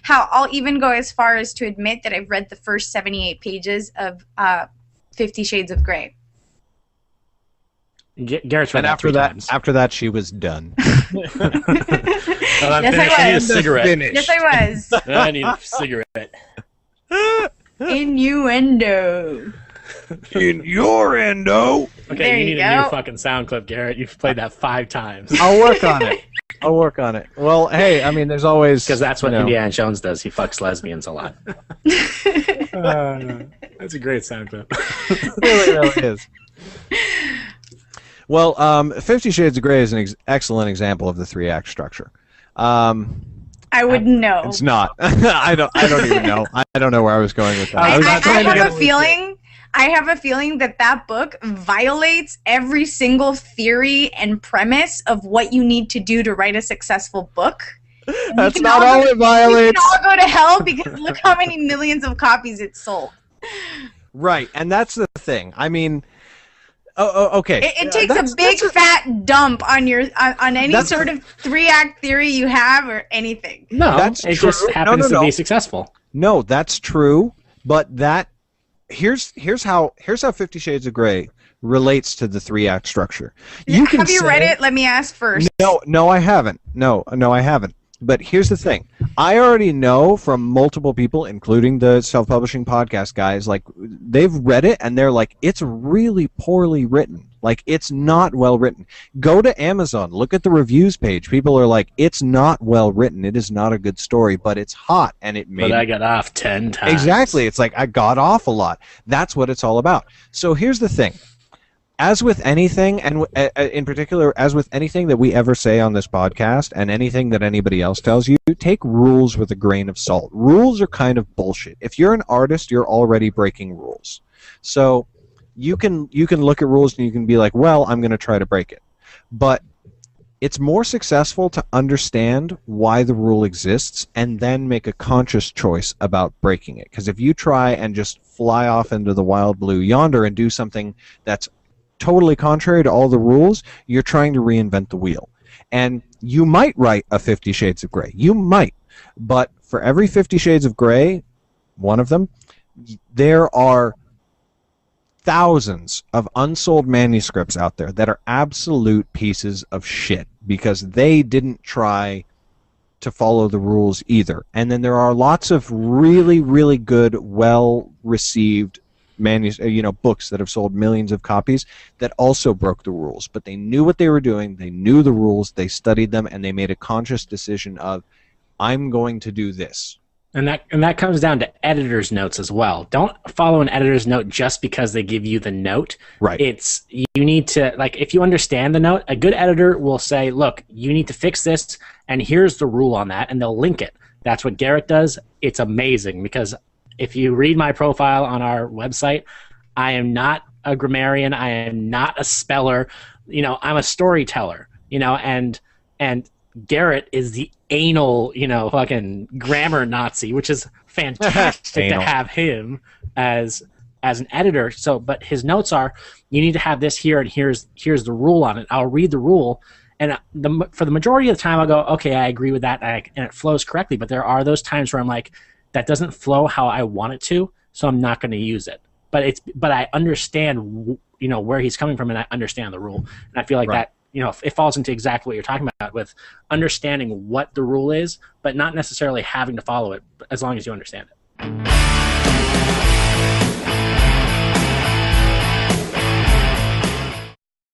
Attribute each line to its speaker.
Speaker 1: How I'll even go as far as to admit that I've read the first 78 pages of 50 Shades of Grey.
Speaker 2: Garrett's read
Speaker 3: after that, she was done.
Speaker 1: Yes, I
Speaker 2: need a cigarette.
Speaker 1: Yes, I was.
Speaker 2: I need a cigarette.
Speaker 1: Innuendo.
Speaker 3: Innuendo.
Speaker 2: Okay,
Speaker 1: There
Speaker 2: you
Speaker 1: you
Speaker 2: need a new
Speaker 1: go.
Speaker 2: fucking sound clip, Garrett. You've played that 5 times.
Speaker 3: I'll work on it. Well, hey, I mean, there's always...
Speaker 2: Because that's what Indiana Jones does. He fucks lesbians a lot. That's a great sound clip.
Speaker 3: It really is. Well, 50 Shades of Grey is an excellent example of the 3-act structure.
Speaker 1: I wouldn't know.
Speaker 3: It's not. I don't even know. I don't know where I was going with that.
Speaker 1: I have a feeling that book violates every single theory and premise of what you need to do to write a successful book.
Speaker 3: That's not all it violates.
Speaker 1: You can all go to hell because look how many millions of copies it sold.
Speaker 3: Right, and that's the thing. I mean, okay.
Speaker 1: It takes a big fat dump on any sort of 3-act theory you have or anything.
Speaker 2: No, it just happens to be successful.
Speaker 3: No, that's true, but here's how 50 Shades of Grey relates to the 3-act structure.
Speaker 1: Have you read it? Let me ask first.
Speaker 3: No, I haven't. No, I haven't. But here's the thing. I already know from multiple people, including the self-publishing podcast guys, like, they've read it and they're like, it's really poorly written. Like, it's not well written. Go to Amazon, look at the reviews page. People are like, it's not well written. It is not a good story, but it's hot and it made.
Speaker 2: But I got off 10 times.
Speaker 3: Exactly. It's like I got off a lot. That's what it's all about. So here's the thing. As with anything, and in particular, as with anything that we ever say on this podcast and anything that anybody else tells you, take rules with a grain of salt. Rules are kind of bullshit. If you're an artist, you're already breaking rules. So you can look at rules and you can be like, well, I'm going to try to break it. But it's more successful to understand why the rule exists and then make a conscious choice about breaking it. Because if you try and just fly off into the wild blue yonder and do something that's totally contrary to all the rules, you're trying to reinvent the wheel. And you might write a 50 Shades of Grey. You might. But for every 50 Shades of Grey, one of them, there are thousands of unsold manuscripts out there that are absolute pieces of shit because they didn't try to follow the rules either. And then there are lots of really, really good, well-received books that have sold millions of copies that also broke the rules, but they knew what they were doing, they knew the rules, they studied them, and they made a conscious decision of, I'm going to do this.
Speaker 2: And that comes down to editor's notes as well. Don't follow an editor's note just because they give you the note.
Speaker 3: Right.
Speaker 2: You need to, like, if you understand the note, a good editor will say, look, you need to fix this, and here's the rule on that, and they'll link it. That's what Garrett does. It's amazing because if you read my profile on our website, I am not a grammarian. I am not a speller. I'm a storyteller. And Garrett is the anal, fucking grammar Nazi, which is fantastic to have him as an editor. So, but his notes are, you need to have this here, and here's the rule on it. I'll read the rule, and for the majority of the time, I'll go, okay, I agree with that, and it flows correctly. But there are those times where I'm like, that doesn't flow how I want it to, so I'm not going to use it. But I understand, where he's coming from, and I understand the rule, and I feel like that, it falls into exactly what you're talking about with understanding what the rule is, but not necessarily having to follow it, as long as you understand it.